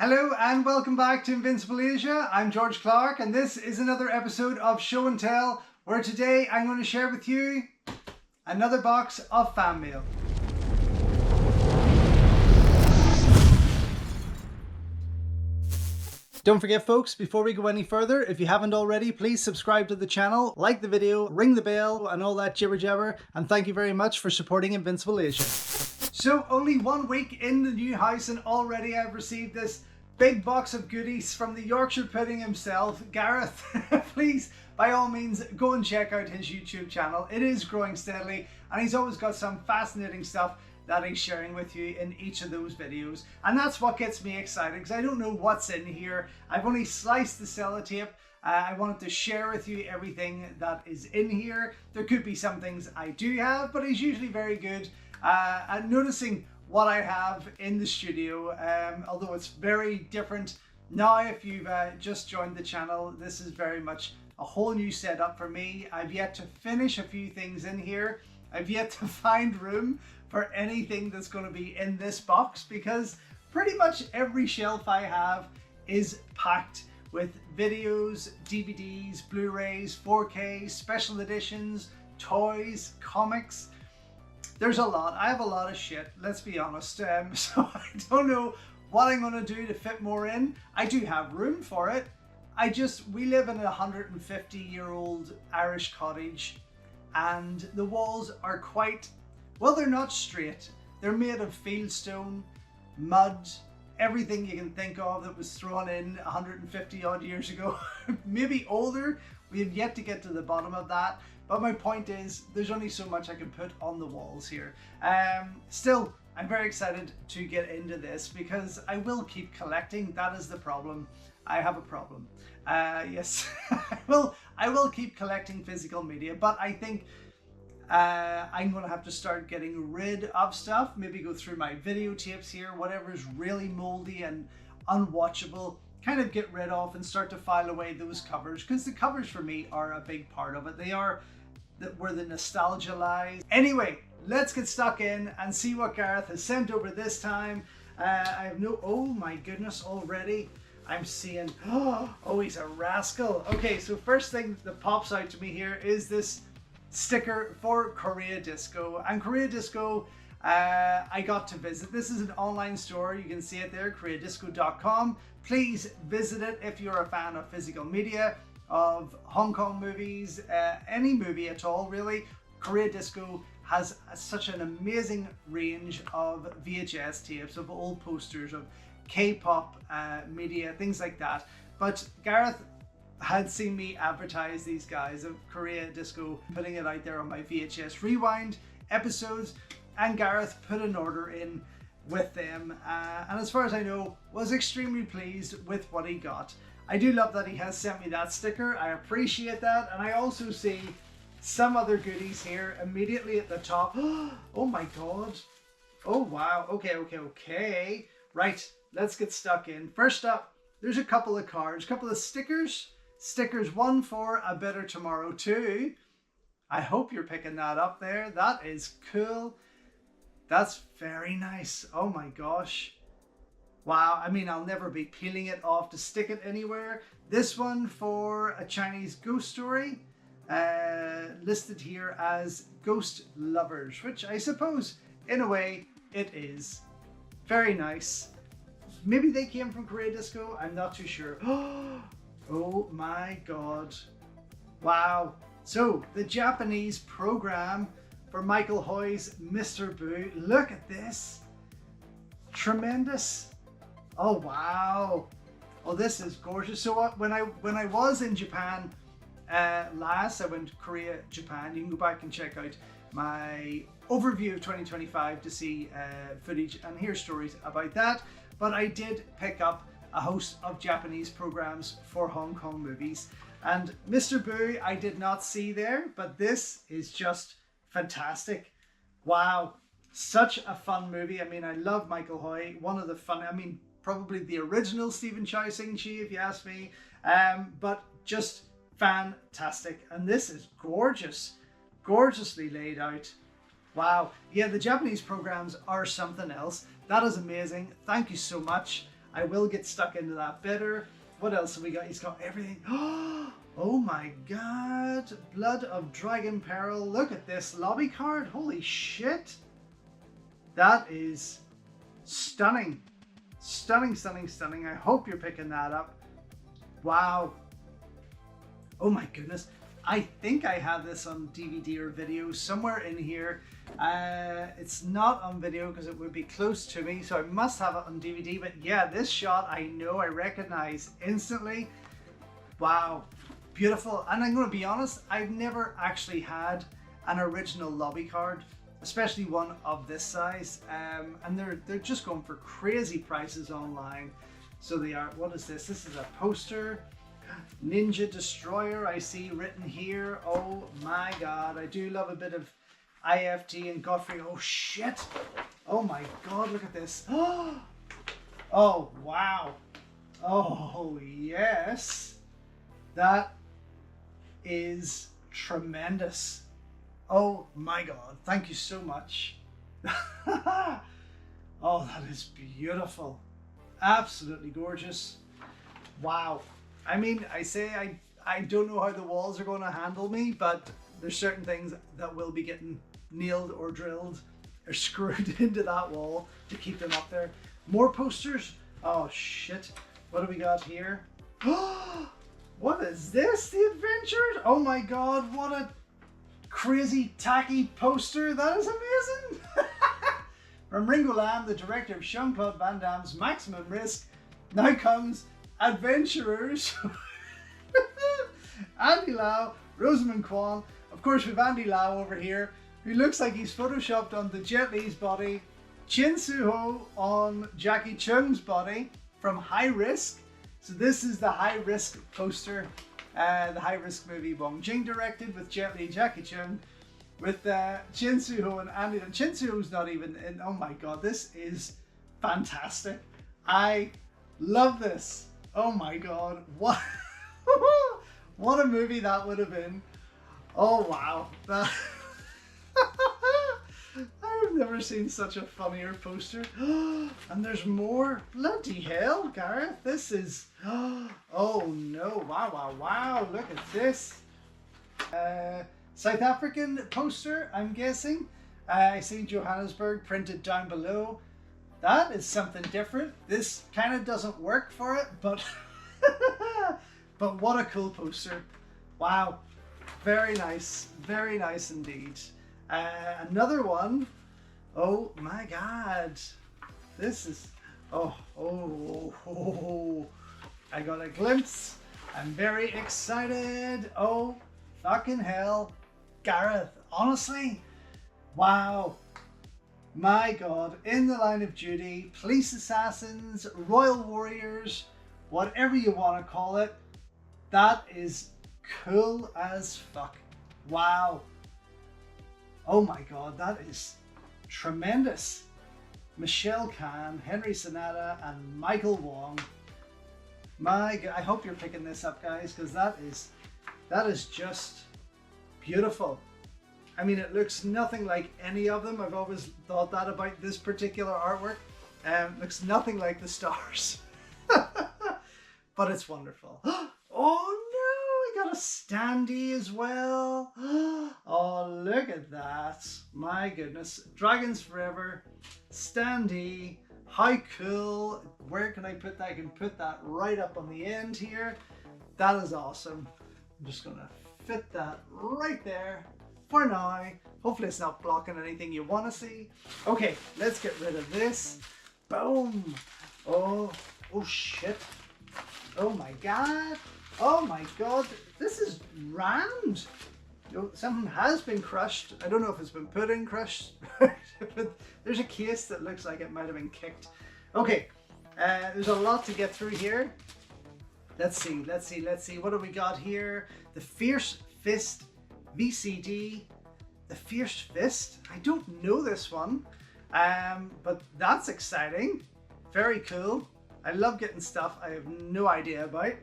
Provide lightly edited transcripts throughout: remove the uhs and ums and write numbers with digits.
Hello and welcome back to Invincible Asia. I'm George Clark and this is another episode of Show and Tell, where today I'm going to share with you another box of fan mail. Don't forget folks, before we go any further, if you haven't already, please subscribe to the channel, like the video, ring the bell and all that jibber jabber, and thank you very much for supporting Invincible Asia. So only 1 week in the new house and already I've received this big box of goodies from the Yorkshire pudding himself, Gareth. Please, by all means, go and check out his YouTube channel. It is growing steadily and he's always got some fascinating stuff that he's sharing with you in each of those videos. And that's what gets me excited, because I don't know what's in here. I've only sliced the sellotape. I wanted to share with you everything that is in here. There could be some things I do have, but he's usually very good at noticing what I have in the studio, although it's very different now. If you've just joined the channel, this is very much a whole new setup for me. I've yet to finish a few things in here. I've yet to find room for anything that's going to be in this box, because pretty much every shelf I have is packed with videos, DVDs, Blu-rays, 4K, special editions, toys, comics. There's a lot. I have a lot of shit, let's be honest. So I don't know what I'm going to do to fit more in. I do have room for it. We live in a 150-year-old Irish cottage, and the walls are quite, well, they're not straight. They're made of fieldstone, mud, everything you can think of that was thrown in 150 odd years ago. Maybe older. We have yet to get to the bottom of that. But my point is, there's only so much I can put on the walls here. Still, I'm very excited to get into this because I will keep collecting. That is the problem. I have a problem. Yes, I will keep collecting physical media, but I think I'm going to have to start getting rid of stuff. Maybe go through my videotapes here, whatever's really moldy and unwatchable, kind of get rid of and start to file away those covers, because the covers for me are a big part of it. They are where the nostalgia lies. Anyway, let's get stuck in and see what Gareth has sent over this time. I have no, oh my goodness, already I'm seeing, oh, he's a rascal. Okay, so first thing that pops out to me here is this sticker for Korea Disco. And Korea Disco, I got to visit. This is an online store. You can see it there, koreadisco.com. Please visit it if you're a fan of physical media, of Hong Kong movies, any movie at all really. Korea Disco has such an amazing range of VHS tapes, of old posters, of K-pop media, things like that. But Gareth had seen me advertise these guys of Korea Disco, putting it out there on my VHS Rewind episodes, and Gareth put an order in with them, and as far as I know, was extremely pleased with what he got. I do love that he has sent me that sticker. I appreciate that, and I also see some other goodies here immediately at the top. Oh my god. Oh wow. Okay. Right, let's get stuck in. First up, there's a couple of cards, a couple of stickers. Stickers, one for A Better Tomorrow 2. I hope you're picking that up there. That is cool. That's very nice. Oh my gosh. Wow, I mean, I'll never be peeling it off to stick it anywhere. This one for A Chinese Ghost Story, listed here as Ghost Lovers, which I suppose, in a way, it is. Very nice. Maybe they came from Korea Disco, I'm not too sure. Oh my god. Wow. So, the Japanese program for Michael Hoy's Mr. Boo. Look at this. Tremendous. Oh wow. Oh, this is gorgeous. So when I was in Japan last, I went to Korea, Japan. You can go back and check out my overview of 2025 to see footage and hear stories about that. But I did pick up a host of Japanese programs for Hong Kong movies. And Mr. Boo I did not see there, but this is just fantastic. Wow, such a fun movie. I mean, I love Michael Hoy, one of the fun, I mean, probably the original Stephen Chow Sing-chi if you ask me, but just fantastic. And this is gorgeous, gorgeously laid out. Wow, yeah, the Japanese programs are something else. That is amazing. Thank you so much. I will get stuck into that better. What else have we got? He's got everything. Oh my god. Blood of Dragon Peril. Look at this lobby card. Holy shit. That is stunning. Stunning, stunning, stunning. I hope you're picking that up. Wow. Oh my goodness. I think I have this on DVD or video somewhere in here. It's not on video because it would be close to me, so I must have it on DVD. But yeah, this shot I know, I recognize instantly. Wow, beautiful. And I'm going to be honest, I've never actually had an original lobby card, especially one of this size. And they're just going for crazy prices online. So they are. What is this? This is a poster. Ninja Destroyer, I see written here. Oh my god, I do love a bit of IFT and Godfrey. Oh shit. Oh my god, look at this. Oh wow. Oh yes. That is tremendous. Oh my god, thank you so much. Oh, that is beautiful. Absolutely gorgeous. Wow. I mean, I don't know how the walls are going to handle me, but there's certain things that will be getting nailed or drilled or screwed into that wall to keep them up there. More posters. Oh shit. What do we got here? What is this? The Adventures? Oh my god, what a crazy tacky poster. That is amazing. From Ringo Lam, the director of Jean-Claude Van Damme's Maximum Risk, now comes Adventurers. Andy Lau, Rosamund Kwan. Of course, we've Andy Lau over here, who looks like he's photoshopped onto Jet Li's body. Chin Soo-ho on Jackie Chung's body from High Risk. So this is the High Risk poster, the High Risk movie Wong Jing directed with Jet Li, Jackie Chung, with Chin Soo-ho and Andy. And Chin Soo-ho's not even in. Oh my god, this is fantastic. I love this. Oh my god, what what a movie that would have been. Oh wow. I've never seen such a funnier poster. And there's more. Bloody hell, Gareth. This is oh no. Wow, wow, wow. Look at this. South African poster, I'm guessing. I see Johannesburg printed down below. That is something different. This kind of doesn't work for it, but but what a cool poster. Wow. Very nice indeed. Another one. Oh my god. This is oh, I got a glimpse. I'm very excited. Oh fucking hell. Gareth, honestly. Wow. My god, in the line of duty, police assassins, royal warriors, whatever you want to call it, that is cool as fuck. Wow. Oh my god, that is tremendous. Michelle Khan, Henry Sonata, and Michael Wong. My god, I hope you're picking this up, guys, because that is just beautiful. I mean, it looks nothing like any of them. I've always thought that about this particular artwork. Looks nothing like the stars. But it's wonderful. Oh no, I got a standee as well. Oh, look at that. My goodness. Dragons Forever, standee. How cool. Where can I put that? I can put that right up on the end here. That is awesome. I'm just going to fit that right there. For now. Hopefully it's not blocking anything you want to see. Okay, let's get rid of this. Boom. Oh shit. Oh my god. Oh my god. This is round. Something has been crushed. I don't know if it's been put in crushed. But there's a case that looks like it might have been kicked. Okay, there's a lot to get through here. Let's see. What do we got here? The Fierce Fist VCD. The Fierce Fist. I don't know this one, but that's exciting. Very cool. I love getting stuff I have no idea about.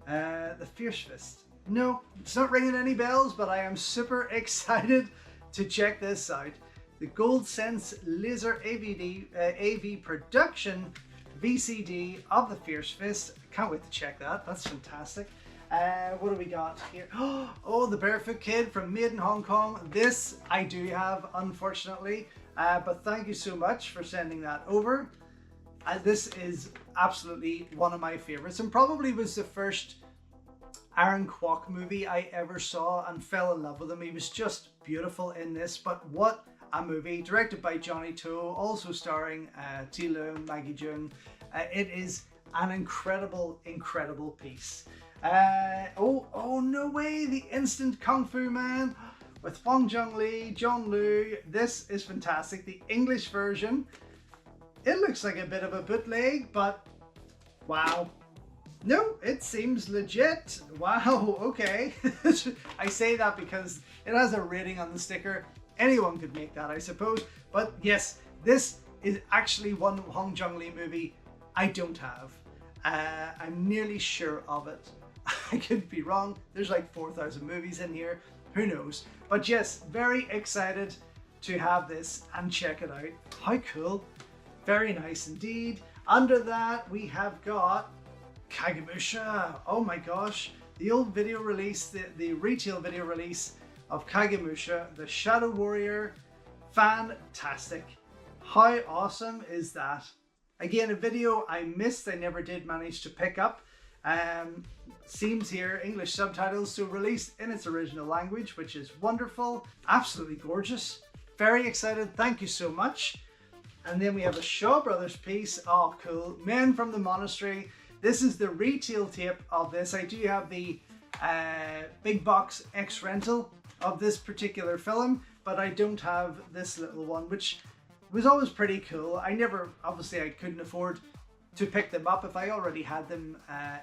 The Fierce Fist. No, it's not ringing any bells, but I am super excited to check this out. The Gold Sense Laser AV production VCD of the Fierce Fist. Can't wait to check that. That's fantastic. What do we got here? Oh, the Barefoot Kid from Made in Hong Kong. This I do have, unfortunately, but thank you so much for sending that over. This is absolutely one of my favorites, and probably was the first Aaron Kwok movie I ever saw and fell in love with him. He was just beautiful in this, but what a movie. Directed by Johnny To, also starring T. Leung, Maggie Jung. It is an incredible, incredible piece. Oh no way, the Instant Kung Fu Man with Fong Jung Lee, John Liu. This is fantastic. The English version, it looks like a bit of a bootleg, but wow. No, it seems legit. Wow, okay. I say that because it has a rating on the sticker. Anyone could make that, I suppose. But yes, this is actually one Hong Jung Lee movie I don't have. I'm nearly sure of it. I could be wrong. There's like 4,000 movies in here. Who knows? But yes, very excited to have this and check it out. How cool. Very nice indeed. Under that, we have got Kagemusha. Oh my gosh. The old video release, the retail video release of Kagemusha, the Shadow Warrior. Fantastic. How awesome is that? Again, a video I missed, I never did manage to pick up. Seems here, English subtitles, so released in its original language, which is wonderful. Absolutely gorgeous. Very excited. Thank you so much. And then we have a Shaw Brothers piece. Oh, cool. Men from the Monastery. This is the retail tape of this. I do have the big box X rental of this particular film, but I don't have this little one, which was always pretty cool. Obviously I couldn't afford to pick them up if I already had them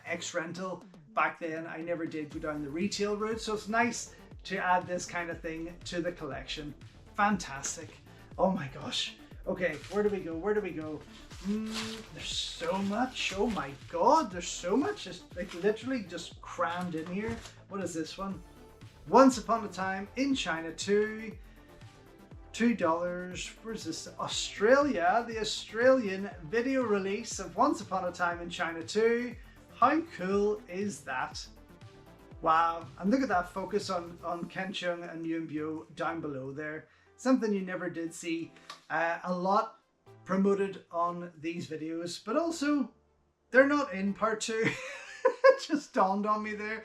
X rental back then. I never did go down the retail route, so it's nice to add this kind of thing to the collection. Fantastic. Oh my gosh. Okay, where do we go? Where do we go? There's so much. Oh my god, there's so much. It's like literally just crammed in here. What is this one? Once Upon a Time in China 2. $2. Where's this? Australia. The Australian video release of Once Upon a Time in China 2. How cool is that? Wow. And look at that focus on Ken Cheung and Yuen Biao down below there. Something you never did see a lot promoted on these videos, but also they're not in part 2. It just dawned on me there.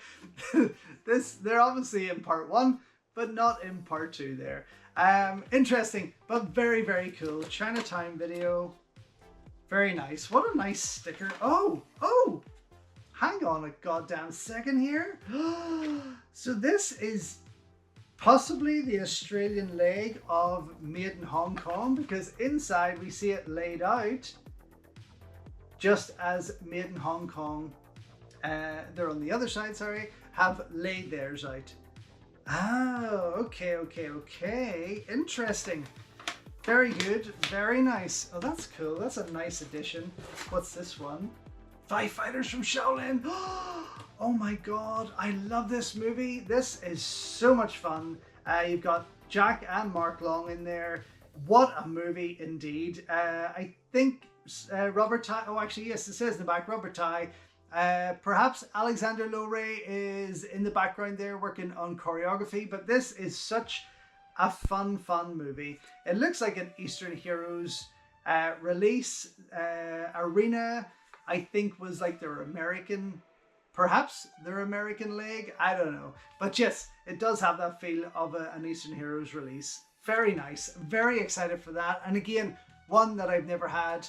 They're obviously in part 1, but not in part 2 there. Interesting, but very, very cool. Chinatown video. Very nice. What a nice sticker. Oh, hang on a goddamn second here. So this is possibly the Australian leg of Made in Hong Kong, because inside we see it laid out just as Made in Hong Kong, they're on the other side, sorry, have laid theirs out. Oh, okay. Interesting. Very good. Very nice. Oh, that's cool. That's a nice addition. What's this one? Five Fighters from Shaolin. Oh my god, I love this movie. This is so much fun. You've got Jack and Mark Long in there. What a movie indeed. I think Robert Tai, oh actually yes, it says in the back, Robert Tai. Perhaps Alexander Lowray is in the background there working on choreography, but this is such a fun movie. It looks like an Eastern Heroes release. Arena, I think, was like their American, perhaps their American leg, I don't know. But yes, it does have that feel of an Eastern Heroes release. Very nice, very excited for that. And again, one that I've never had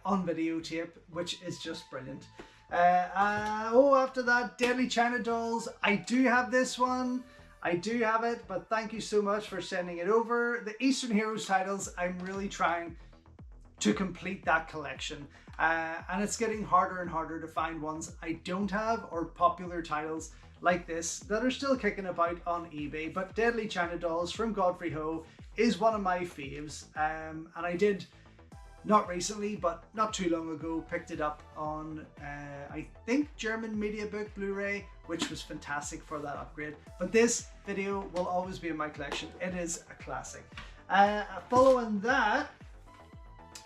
on videotape, which is just brilliant. After that, Deadly China Dolls. I do have this one. I do have it, but thank you so much for sending it over. The Eastern Heroes titles, I'm really trying to complete that collection. And it's getting harder and harder to find ones I don't have, or popular titles like this that are still kicking about on eBay. But Deadly China Dolls from Godfrey Ho is one of my faves. And I did, not recently, but not too long ago, picked it up on, I think, German Media Book Blu-ray, which was fantastic for that upgrade. But this video will always be in my collection. It is a classic. Following that,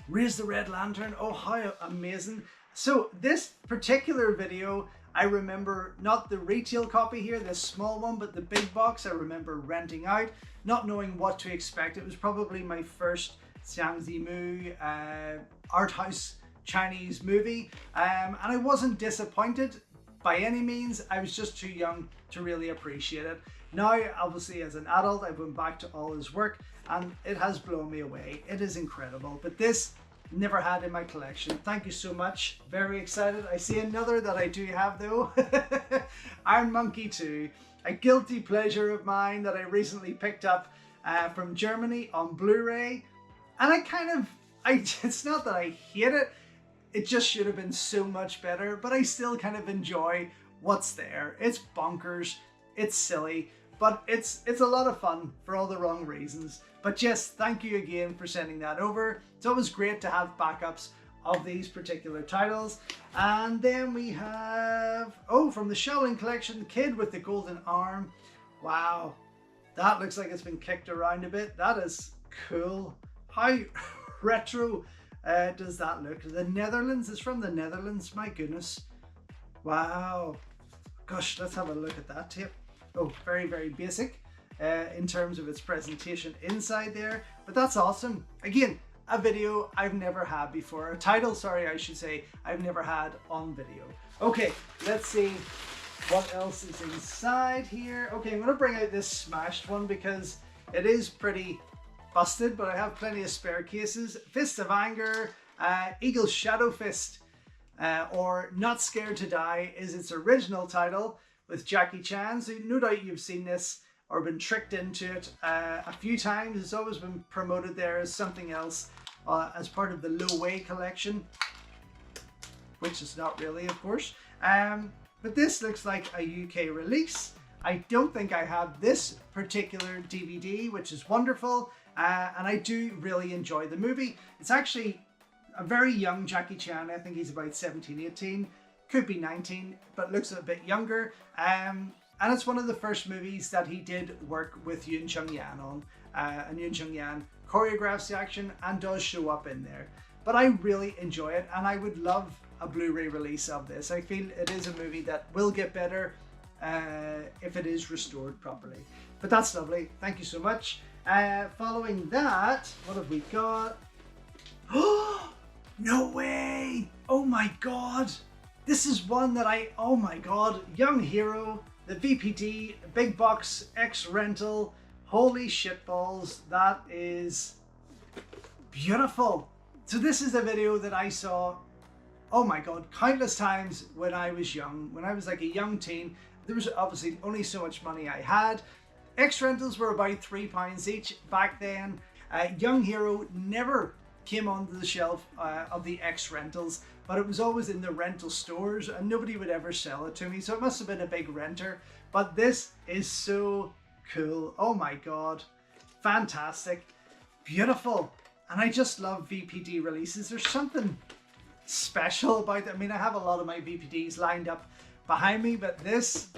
Raise the Red Lantern. Oh, how amazing. So this particular video, I remember not the retail copy here, this small one, but the big box I remember renting out, not knowing what to expect. It was probably my first Xiang Zimu art house Chinese movie, and I wasn't disappointed by any means. I was just too young to really appreciate it. Now, obviously, as an adult, I went back to all his work and it has blown me away. It is incredible, but this never had in my collection. Thank you so much. Very excited. I see another that I do have though. Iron Monkey 2, a guilty pleasure of mine that I recently picked up from Germany on Blu-ray. And it's not that I hate it, it just should have been so much better, but I still kind of enjoy what's there. It's bonkers, it's silly, but it's a lot of fun for all the wrong reasons. But yes, thank you again for sending that over. It's always great to have backups of these particular titles. And then we have, oh, from the Shaolin Collection, Kid with the Golden Arm. Wow, that looks like it's been kicked around a bit. That is cool. How retro does that look? The Netherlands, it's from the Netherlands, my goodness. Wow. Gosh, let's have a look at that tape. Oh, very, very basic in terms of its presentation inside there, but that's awesome. Again, a video I've never had before. A title, sorry, I should say, I've never had on video. Okay, let's see what else is inside here. Okay, I'm gonna bring out this smashed one because it is pretty busted, but I have plenty of spare cases. Fist of Anger, Eagle's Shadow Fist, or Not Scared to Die is its original title with Jackie Chan. So no doubt you've seen this or been tricked into it a few times. It's always been promoted there as something else as part of the Lo Wei collection, which is not really, of course. But this looks like a UK release. I don't think I have this particular DVD, which is wonderful. And I do really enjoy the movie. It's actually a very young Jackie Chan. I think he's about 17, 18, could be 19, but looks a bit younger. And it's one of the first movies that he did work with Yun Chung-yan on. And Yun Chung-yan choreographs the action and does show up in there. But I really enjoy it, and I would love a Blu-ray release of this. I feel it is a movie that will get better if it is restored properly. But that's lovely. Thank you so much. Following that, what have we got? Oh, no way! Oh my god! This is one that oh my god, Young Hero, the VPD, Big Box X Rental. Holy shitballs, that is beautiful. So this is a video that I saw, oh my god, countless times when I was young. When I was like a young teen, there was obviously only so much money I had. X rentals were about £3 each back then. Young Hero never came onto the shelf of the X rentals, but it was always in the rental stores and nobody would ever sell it to me, so it must have been a big renter. But this is so cool. Oh my god, fantastic, beautiful. And I just love VPD releases. There's something special about it. I mean, I have a lot of my VPDs lined up behind me, but this,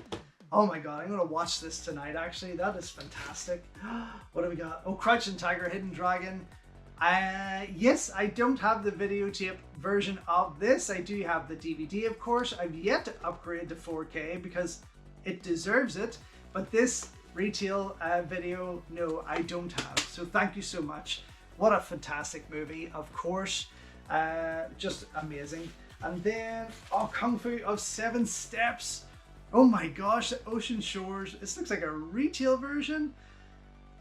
oh my god, I'm gonna watch this tonight actually. That is fantastic. What do we got? Oh, Crouching Tiger, Hidden Dragon. Yes, I don't have the videotape version of this. I do have the DVD, of course. I've yet to upgrade to 4K because it deserves it, but this retail video, no, I don't have. So thank you so much. What a fantastic movie, of course. Just amazing. And then, oh, Kung Fu of 7 Steps. Oh my gosh, the Ocean Shores. This looks like a retail version.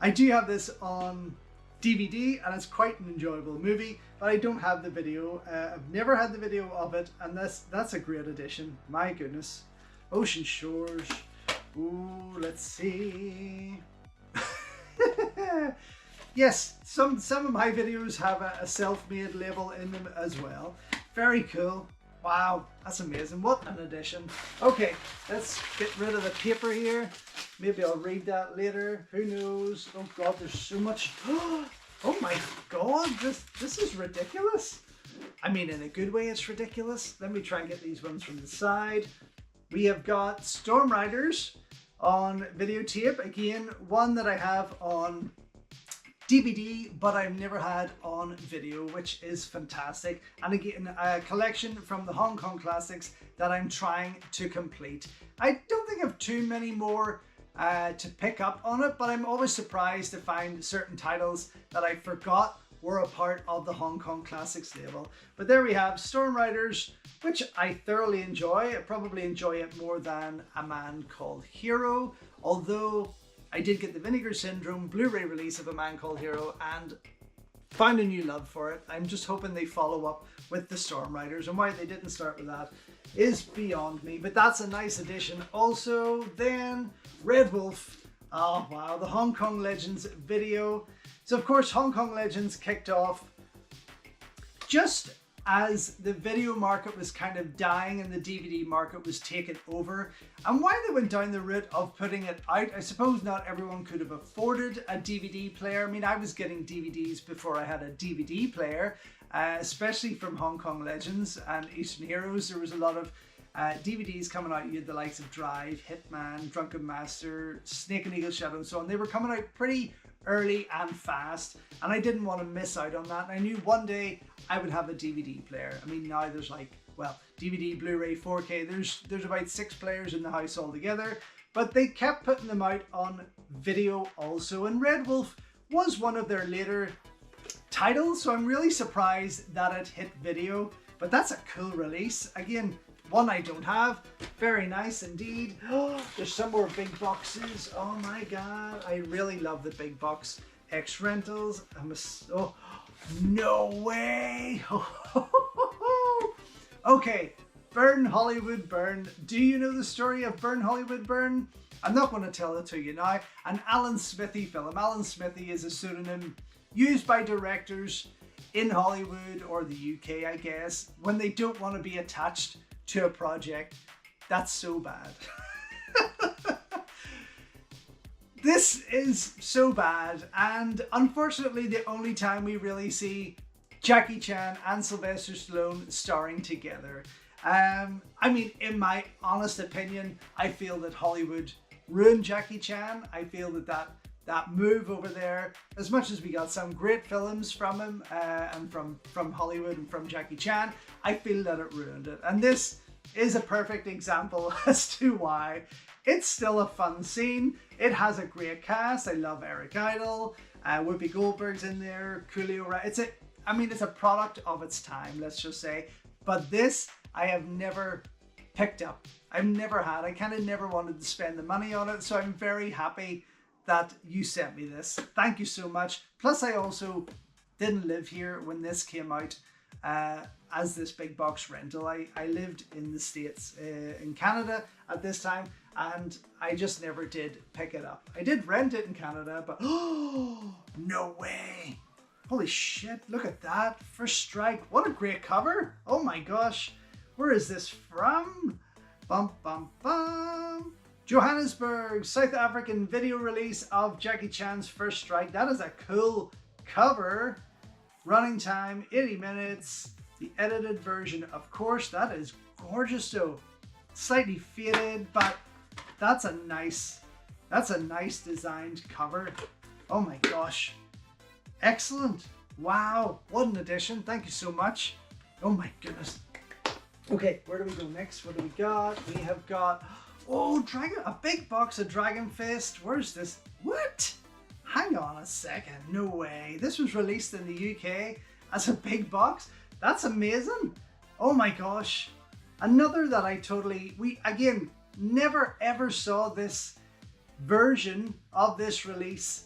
I do have this on DVD and it's quite an enjoyable movie, but I don't have the video. I've never had the video of it, and that's a great addition. My goodness. Ocean Shores. Ooh, let's see. Yes, some of my videos have a self-made label in them as well. Very cool. Wow, that's amazing. What an addition. Okay, let's get rid of the paper here. Maybe I'll read that later. Who knows? Oh god, there's so much. Oh my god, this is ridiculous. I mean, in a good way, it's ridiculous. Let me try and get these ones from the side. We have got Storm Riders on videotape. Again, one that I have on DVD, but I've never had on video, which is fantastic. And again, a collection from the Hong Kong classics that I'm trying to complete. I don't think I have too many more to pick up on it, but I'm always surprised to find certain titles that I forgot were a part of the Hong Kong Classics label. But there we have Storm Riders, which I thoroughly enjoy. I probably enjoy it more than A Man Called Hero, although I did get the Vinegar Syndrome Blu-ray release of A Man Called Hero and found a new love for it. I'm just hoping they follow up with the Storm Riders, and why they didn't start with that is beyond me, but that's a nice addition. Also, then Red Wolf. Oh wow, the Hong Kong Legends video. So of course, Hong Kong Legends kicked off just as the video market was kind of dying and the DVD market was taken over. And why they went down the route of putting it out, I suppose not everyone could have afforded a DVD player. I mean, I was getting DVDs before I had a DVD player, especially from Hong Kong Legends and Eastern Heroes. There was a lot of DVDs coming out. You had the likes of Drive, Hitman, Drunken Master, Snake and Eagle Shadow and so on. They were coming out pretty early and fast, and I didn't want to miss out on that. And I knew one day I would have a DVD player. I mean, now there's like, well, DVD, Blu-ray, 4K, there's about 6 players in the house altogether, but they kept putting them out on video also, and Red Wolf was one of their later titles, so I'm really surprised that it hit video. But that's a cool release. Again, one I don't have. Very nice indeed. Oh, there's some more big boxes. Oh my god, I really love the big box X rentals. Oh, no way. Okay, Burn Hollywood Burn. Do you know the story of Burn Hollywood Burn? I'm not going to tell it to you now. An Alan Smithy film. Alan Smithy is a pseudonym used by directors in Hollywood or the UK, I guess, when they don't want to be attached to a project. That's so bad. This is so bad, and unfortunately the only time we really see Jackie Chan and Sylvester Stallone starring together. I mean, in my honest opinion, I feel that Hollywood ruined Jackie Chan. I feel that move over there, as much as we got some great films from him and from Hollywood and from Jackie Chan, I feel that it ruined it. And this is a perfect example as to why. It's still a fun scene. It has a great cast. I love Eric Idle, Whoopi Goldberg's in there, Coolio. It's a product of its time, let's just say. But this, I have never picked up. I've never had. I kind of never wanted to spend the money on it, so I'm very happy that you sent me this. Thank you so much. Plus, I also didn't live here when this came out as this big box rental. I lived in the States, in Canada at this time, and I just never did pick it up. I did rent it in Canada, but oh, no way. Holy shit, look at that. First Strike. What a great cover. Oh my gosh. Where is this from? Bum, bum, bum. Johannesburg, South African video release of Jackie Chan's First Strike. That is a cool cover. Running time, 80 minutes. The edited version, of course. That is gorgeous though. Slightly faded, but that's a nice designed cover. Oh my gosh. Excellent. Wow, what an addition. Thank you so much. Oh my goodness. Okay, where do we go next? What do we got? We have got, oh, a big box of Dragon Fist. Where's this? What? Hang on a second. No way. This was released in the UK as a big box. That's amazing. Oh my gosh. Another that we again never ever saw this version of this release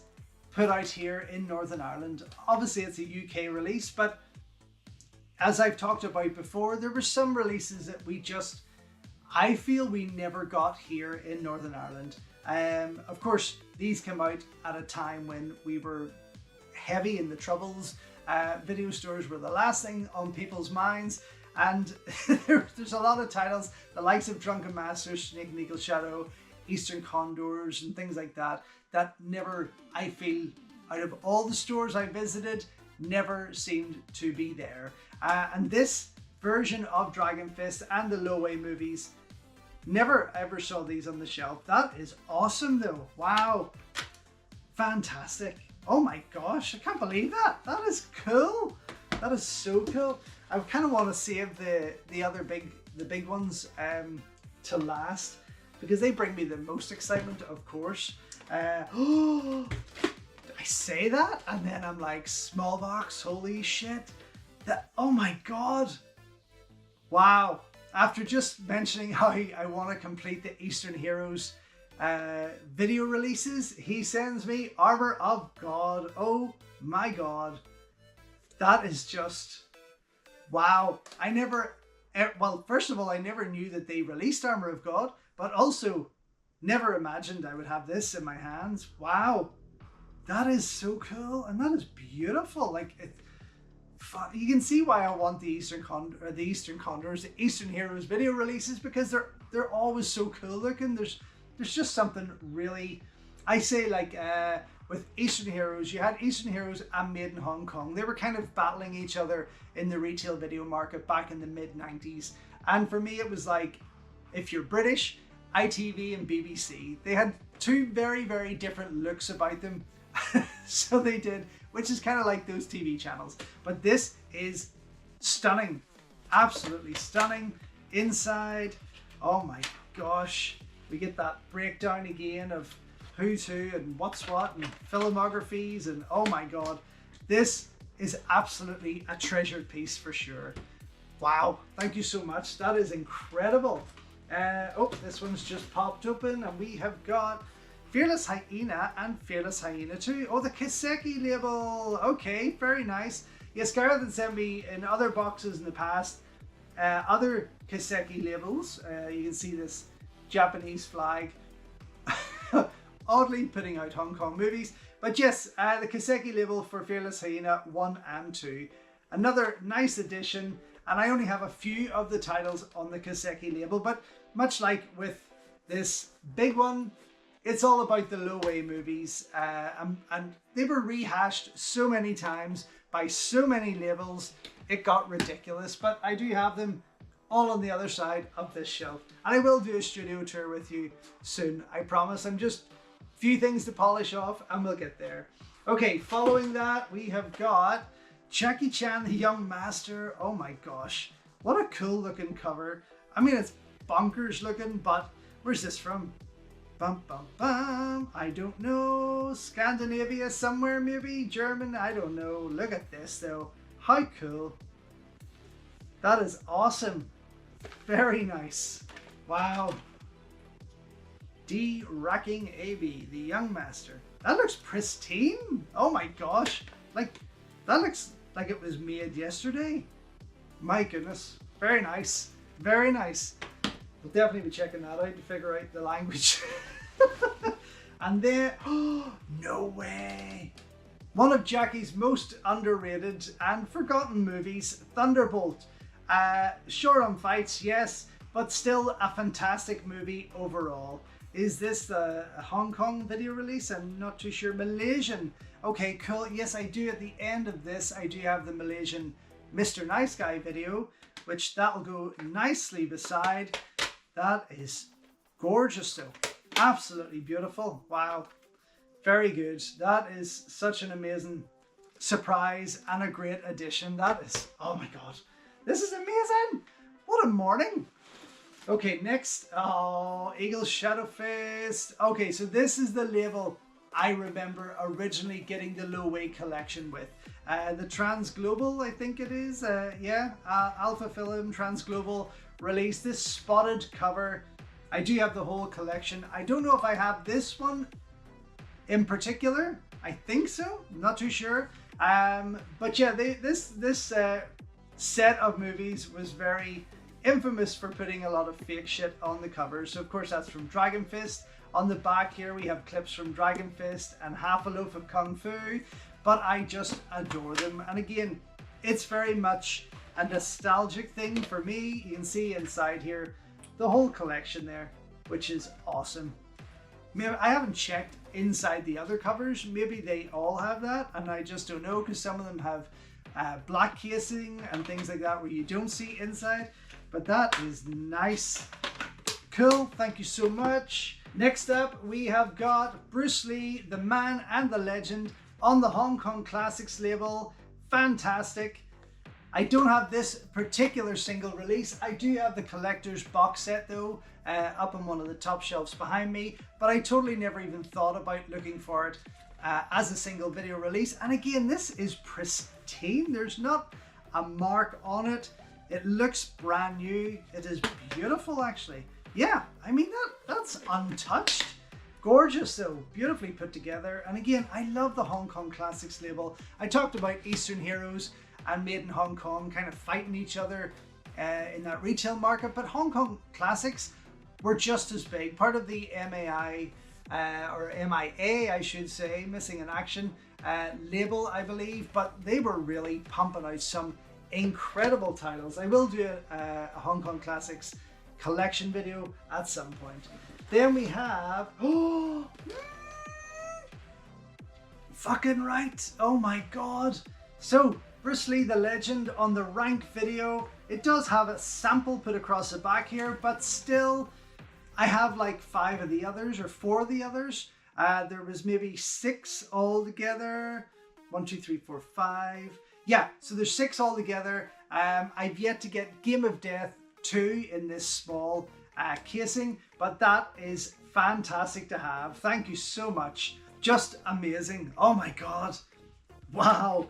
put out here in Northern Ireland. Obviously it's a UK release, but as I've talked about before, there were some releases that I feel we never got here in Northern Ireland. Of course, these came out at a time when we were heavy in the Troubles. Video stores were the last thing on people's minds, and there's a lot of titles, the likes of Drunken Master, Snake and Eagle Shadow, Eastern Condors and things like that, that never, I feel, out of all the stores I visited, never seemed to be there. And this version of Dragon Fist and the Loway movies, never ever saw these on the shelf. That is awesome though. Wow. Fantastic. Oh my gosh, I can't believe that. That is cool. That is so cool. I kind of want to save the other big ones to last, because they bring me the most excitement, of course. Oh, I say that and then I'm like, small box, holy shit. Oh my god. Wow. After just mentioning how I want to complete the Eastern Heroes video releases, he sends me Armor of God. Oh my god. That is just wow. Well, first of all, I never knew that they released Armor of God, but also never imagined I would have this in my hands. Wow. That is so cool, and that is beautiful. Like, you can see why I want the Eastern Condors, the Eastern Heroes video releases, because they're always so cool looking. There's just something really, I say, like with Eastern Heroes, you had Eastern Heroes and Made in Hong Kong. They were kind of battling each other in the retail video market back in the mid-90s. And for me, it was like, if you're British, ITV and BBC, they had two very, very different looks about them. So they did, which is kind of like those TV channels. But this is stunning, absolutely stunning. Inside, oh my gosh, we get that breakdown again of who's who and what's what and filmographies, and oh my god, this is absolutely a treasured piece for sure. Wow, thank you so much. That is incredible. Oh, this one's just popped open and we have got Fearless Hyena and Fearless Hyena 2. Oh, the Kiseki label. Okay, very nice. Yes, Gareth had sent me in other boxes in the past other Kiseki labels. You can see this Japanese flag oddly putting out Hong Kong movies. But yes, the Kiseki label for Fearless Hyena 1 and 2. Another nice addition, and I only have a few of the titles on the Kiseki label, but much like with this big one, it's all about the low-way movies, and they were rehashed so many times by so many labels, it got ridiculous. But I do have them all on the other side of this shelf, and I will do a studio tour with you soon, I promise. I'm just a few things to polish off and we'll get there. Okay, following that, we have got Jackie Chan, the Young Master. Oh my gosh, what a cool looking cover. I mean, it's bonkers looking, but where's this from? Bum, bum, bum. I don't know. Scandinavia somewhere, maybe? German? I don't know. Look at this though. How cool. That is awesome. Very nice. Wow. D. Racking AB, the Young Master. That looks pristine. Oh my gosh. Like, that looks like it was made yesterday. My goodness. Very nice. Very nice. We'll definitely be checking that out to figure out the language. And then, oh, no way. One of Jackie's most underrated and forgotten movies, Thunderbolt. Short on fights, yes, but still a fantastic movie overall. Is this a Hong Kong video release? I'm not too sure. Malaysian. Okay, cool. Yes, I do. At the end of this, I do have the Malaysian Mr. Nice Guy video, which that'll go nicely beside. That is gorgeous though. Absolutely beautiful. Wow. Very good. That is such an amazing surprise and a great addition. That is, oh my god. This is amazing. What a morning. Okay, next. Oh, Eagle Shadow Fist. Okay, so this is the label I remember originally getting the low-way collection with. The Trans Global, I think it is. Yeah, Alpha Film Trans Global released this spotted cover. I do have the whole collection. I don't know if I have this one in particular. I think so. I'm not too sure. But yeah, this set of movies was very infamous for putting a lot of fake shit on the covers. So of course that's from Dragon Fist. On the back here we have clips from Dragon Fist and Half a Loaf of Kung Fu. But I just adore them. And again, it's very much a nostalgic thing for me. You can see inside here the whole collection there, which is awesome. I haven't checked inside the other covers. Maybe they all have that and I just don't know, because some of them have black casing and things like that where you don't see inside. But that is nice. Cool, thank you so much. Next up we have got Bruce Lee, the man and the legend, on the Hong Kong Classics label. Fantastic. I don't have this particular single release. I do have the collector's box set though, up on one of the top shelves behind me, but I totally never even thought about looking for it as a single video release. And again, this is pristine. There's not a mark on it. It looks brand new. It is beautiful actually. Yeah, I mean that's untouched. Gorgeous though, beautifully put together. And again, I love the Hong Kong Classics label. I talked about Eastern Heroes and Made in Hong Kong kind of fighting each other in that retail market, but Hong Kong Classics were just as big, part of the MAI or MIA I should say, Missing in Action label I believe, but they were really pumping out some incredible titles. I will do a Hong Kong Classics collection video at some point. Then we have, oh, fucking right, oh my god. So Bruce Lee the Legend on the Rank video. It does have a sample put across the back here, but still I have like 5 of the others or 4 of the others. There was maybe 6 altogether. 1, 2, 3, 4, 5. Yeah, so there's 6 altogether. I've yet to get Game of Death 2 in this small casing, but that is fantastic to have. Thank you so much. Just amazing. Oh my god. Wow.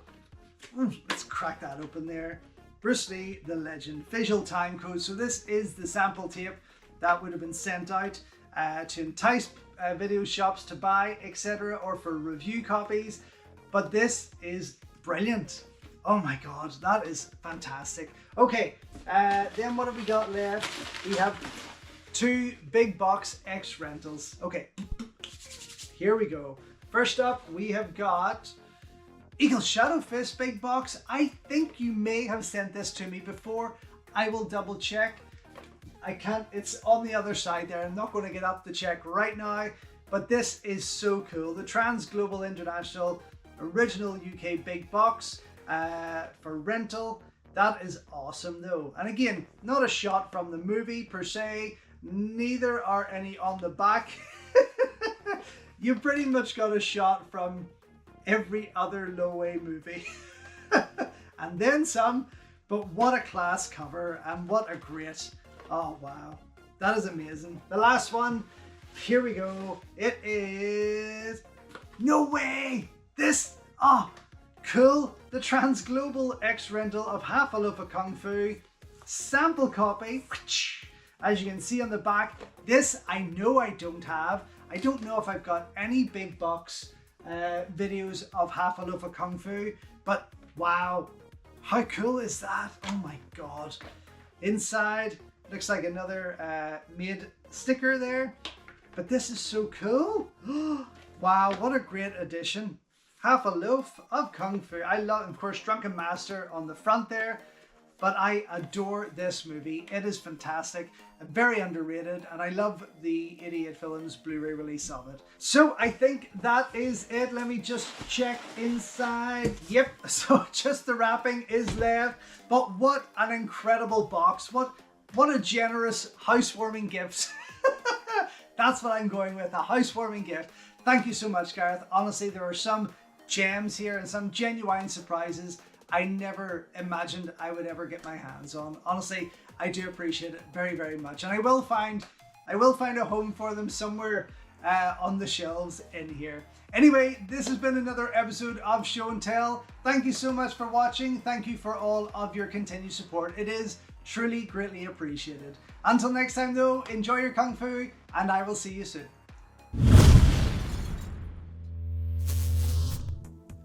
Let's crack that open there. Bruce Lee the Legend visual time code. So this is the sample tape that would have been sent out to entice video shops to buy, etc., or for review copies. But this is brilliant. Oh my god, that is fantastic. Okay, then what have we got left? We have 2 big box X rentals. Okay, here we go. First up, we have got Eagle Shadow Fist big box. I think you may have sent this to me before. I will double check. I can't, it's on the other side there. I'm not going to get up to check right now, but this is so cool. The Trans Global International original UK big box for rental. That is awesome though. And again, not a shot from the movie per se, neither are any on the back. You pretty much got a shot from every other Low-Way movie. And then some, but what a class cover and what a great, oh wow, that is amazing. The last one, here we go. It is, no way, this, oh, cool. The Trans Global X rental of Half a Loaf of Kung Fu, sample copy. As you can see on the back, this I know I don't have. I don't know if I've got any big box videos of Half a Loaf of Kung Fu, but wow, how cool is that? Oh my god. Inside looks like another made sticker there, but this is so cool. Wow, what a great addition. Half a Loaf of Kung Fu. I love, of course, Drunken Master on the front there, but I adore this movie. It is fantastic, very underrated, and I love the 88 Films Blu-ray release of it. So I think that is it. Let me just check inside. Yep, so just the wrapping is left, but what an incredible box. What a generous housewarming gift. That's what I'm going with, a housewarming gift. Thank you so much, Gareth. Honestly, there are some gems here and some genuine surprises I never imagined I would ever get my hands on. Honestly, I do appreciate it very, very much. And I will find a home for them somewhere on the shelves in here. Anyway, this has been another episode of Show and Tell. Thank you so much for watching. Thank you for all of your continued support. It is truly greatly appreciated. Until next time though, enjoy your Kung Fu and I will see you soon.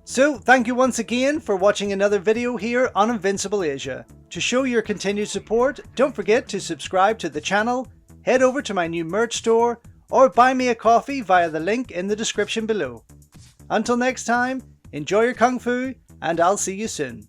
So thank you once again for watching another video here on Invincible Asia. To show your continued support, don't forget to subscribe to the channel, head over to my new merch store, or buy me a coffee via the link in the description below. Until next time, enjoy your Kung Fu and I'll see you soon.